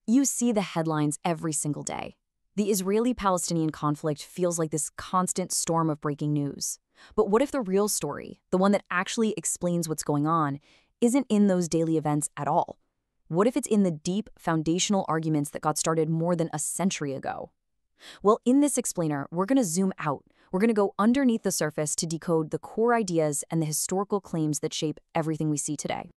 You see the headlines every single day. The Israeli-Palestinian conflict feels like this constant storm of breaking news. But what if the real story, the one that actually explains what's going on, isn't in those daily events at all? What if it's in the deep, foundational arguments that got started more than a century ago? Well, in this explainer, we're going to zoom out. We're going to go underneath the surface to decode the core ideas and the historical claims that shape everything we see today.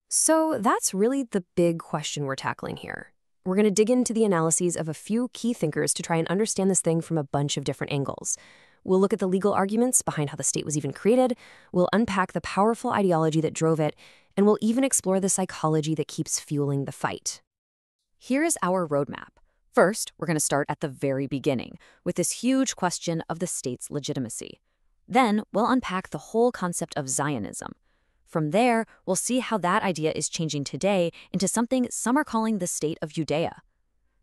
So that's really the big question we're tackling here. We're going to dig into the analyses of a few key thinkers to try and understand this thing from a bunch of different angles. We'll look at the legal arguments behind how the state was even created, we'll unpack the powerful ideology that drove it, and we'll even explore the psychology that keeps fueling the fight. Here is our roadmap. First, we're going to start at the very beginning, with this huge question of the state's legitimacy. Then, we'll unpack the whole concept of Zionism. From there, we'll see how that idea is changing today into something some are calling the State of Judea.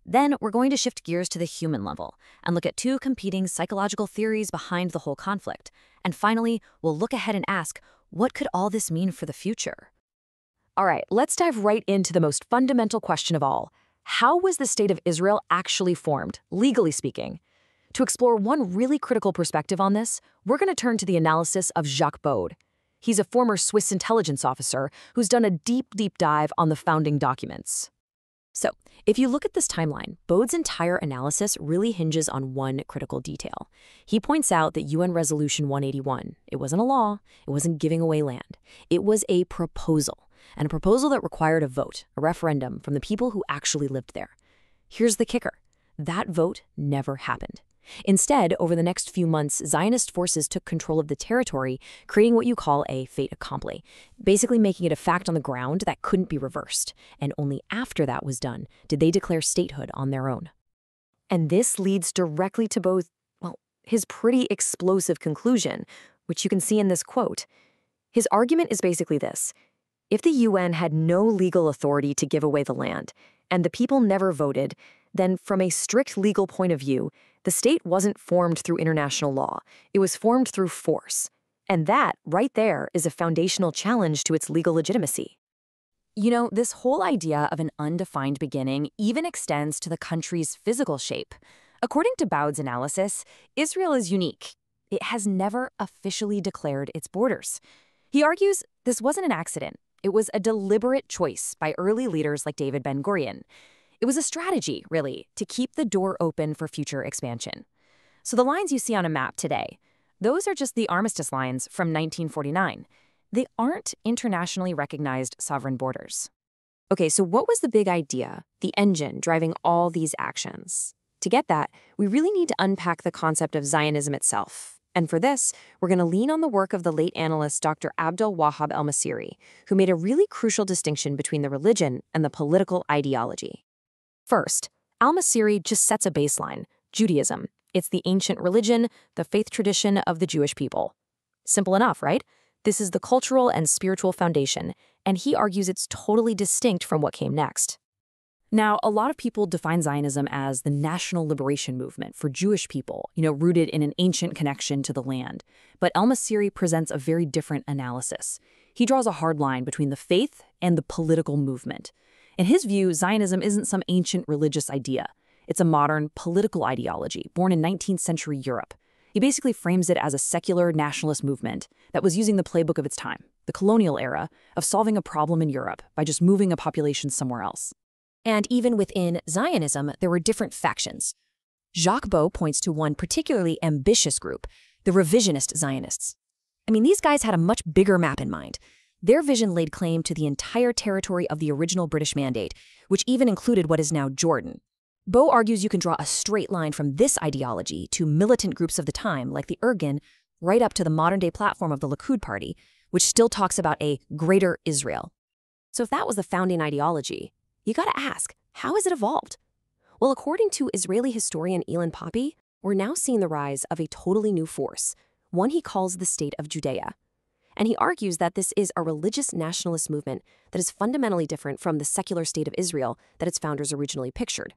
Then, we're going to shift gears to the human level and look at two competing psychological theories behind the whole conflict. And finally, we'll look ahead and ask, what could all this mean for the future? All right, let's dive right into the most fundamental question of all. How was the State of Israel actually formed, legally speaking? To explore one really critical perspective on this, we're going to turn to the analysis of Jacques Bode. He's a former Swiss intelligence officer who's done a deep dive on the founding documents. So, if you look at this timeline, Bode's entire analysis really hinges on one critical detail. He points out that UN Resolution 181, it wasn't a law, it wasn't giving away land. It was a proposal, and a proposal that required a vote, a referendum from the people who actually lived there. Here's the kicker. That vote never happened. Instead, over the next few months, Zionist forces took control of the territory, creating what you call a fait accompli, basically making it a fact on the ground that couldn't be reversed. And only after that was done did they declare statehood on their own. And this leads directly to both, well, his pretty explosive conclusion, which you can see in this quote. His argument is basically this. If the UN had no legal authority to give away the land, and the people never voted, then from a strict legal point of view, the state wasn't formed through international law. It was formed through force. And that, right there, is a foundational challenge to its legal legitimacy. You know, this whole idea of an undefined beginning even extends to the country's physical shape. According to Bode's analysis, Israel is unique. It has never officially declared its borders. He argues this wasn't an accident. It was a deliberate choice by early leaders like David Ben-Gurion. It was a strategy, really, to keep the door open for future expansion. So the lines you see on a map today, those are just the armistice lines from 1949. They aren't internationally recognized sovereign borders. Okay, so what was the big idea, the engine driving all these actions? To get that, we really need to unpack the concept of Zionism itself. And for this, we're going to lean on the work of the late analyst Dr. Abdel Wahab El-Masiri, who made a really crucial distinction between the religion and the political ideology. First, Al-Masiri just sets a baseline, Judaism. It's the ancient religion, the faith tradition of the Jewish people. Simple enough, right? This is the cultural and spiritual foundation, and he argues it's totally distinct from what came next. Now, a lot of people define Zionism as the national liberation movement for Jewish people, rooted in an ancient connection to the land. But El-Masiri presents a very different analysis. He draws a hard line between the faith and the political movement. In his view, Zionism isn't some ancient religious idea. It's a modern political ideology born in 19th century Europe. He basically frames it as a secular nationalist movement that was using the playbook of its time, the colonial era, of solving a problem in Europe by just moving a population somewhere else. And even within Zionism, there were different factions. Jacques Bode points to one particularly ambitious group, the revisionist Zionists. These guys had a much bigger map in mind. Their vision laid claim to the entire territory of the original British Mandate, which even included what is now Jordan. Bode argues you can draw a straight line from this ideology to militant groups of the time, like the Irgun, right up to the modern-day platform of the Likud party, which still talks about a greater Israel. So if that was the founding ideology, you gotta ask, how has it evolved? Well, according to Israeli historian Ilan Pappy, we're now seeing the rise of a totally new force, one he calls the State of Judea. And he argues that this is a religious nationalist movement that is fundamentally different from the secular state of Israel that its founders originally pictured.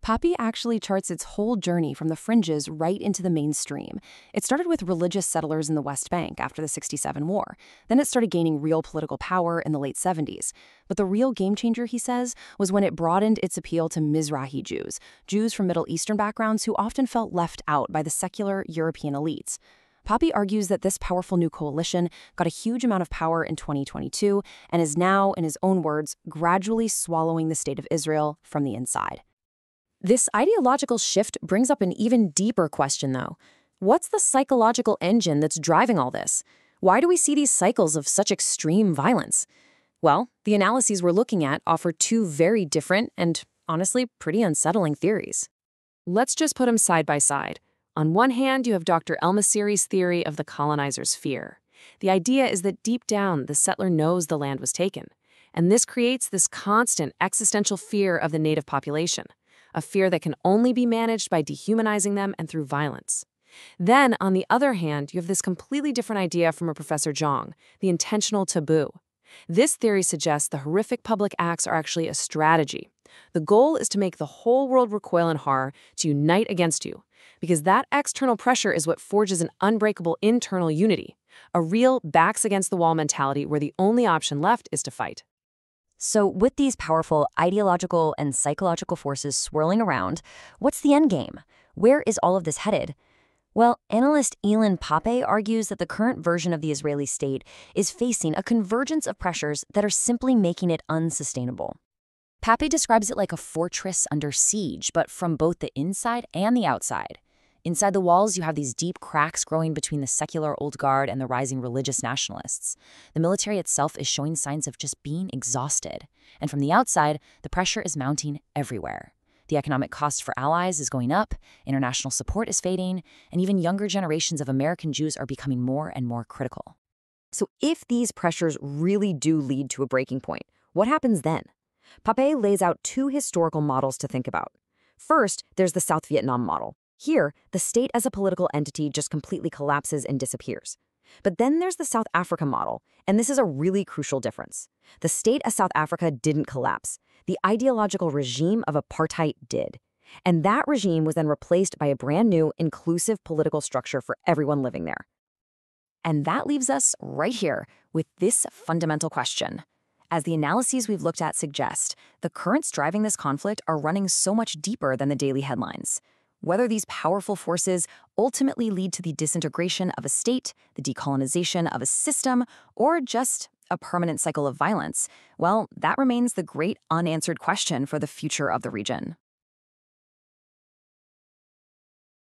Poppy actually charts its whole journey from the fringes right into the mainstream. It started with religious settlers in the West Bank after the '67 war. Then it started gaining real political power in the late '70s. But the real game changer, he says, was when it broadened its appeal to Mizrahi Jews, Jews from Middle Eastern backgrounds who often felt left out by the secular European elites. Poppy argues that this powerful new coalition got a huge amount of power in 2022 and is now, in his own words, gradually swallowing the state of Israel from the inside. This ideological shift brings up an even deeper question, though. What's the psychological engine that's driving all this? Why do we see these cycles of such extreme violence? Well, the analyses we're looking at offer two very different and, honestly, pretty unsettling theories. Let's just put them side by side. On one hand, you have Dr. El-Masiri's theory of the colonizer's fear. The idea is that deep down, the settler knows the land was taken. And this creates this constant existential fear of the native population, a fear that can only be managed by dehumanizing them and through violence. Then, on the other hand, you have this completely different idea from a Professor Zhang, the intentional taboo. This theory suggests the horrific public acts are actually a strategy. The goal is to make the whole world recoil in horror, to unite against you, because that external pressure is what forges an unbreakable internal unity, a real backs-against-the-wall mentality where the only option left is to fight. So with these powerful ideological and psychological forces swirling around, what's the end game? Where is all of this headed? Well, analyst Elin Pape argues that the current version of the Israeli state is facing a convergence of pressures that are simply making it unsustainable. Pape describes it like a fortress under siege, but from both the inside and the outside. Inside the walls, you have these deep cracks growing between the secular old guard and the rising religious nationalists. The military itself is showing signs of just being exhausted. And from the outside, the pressure is mounting everywhere. The economic cost for allies is going up, international support is fading, and even younger generations of American Jews are becoming more and more critical. So if these pressures really do lead to a breaking point, what happens then? Pape lays out two historical models to think about. First, there's the South Vietnam model. Here, the state as a political entity just completely collapses and disappears. But then there's the South Africa model, and this is a really crucial difference. The state as South Africa didn't collapse. The ideological regime of apartheid did. And that regime was then replaced by a brand new, inclusive political structure for everyone living there. And that leaves us right here with this fundamental question. As the analyses we've looked at suggest, the currents driving this conflict are running so much deeper than the daily headlines. Whether these powerful forces ultimately lead to the disintegration of a state, the decolonization of a system, or just a permanent cycle of violence, well, that remains the great unanswered question for the future of the region.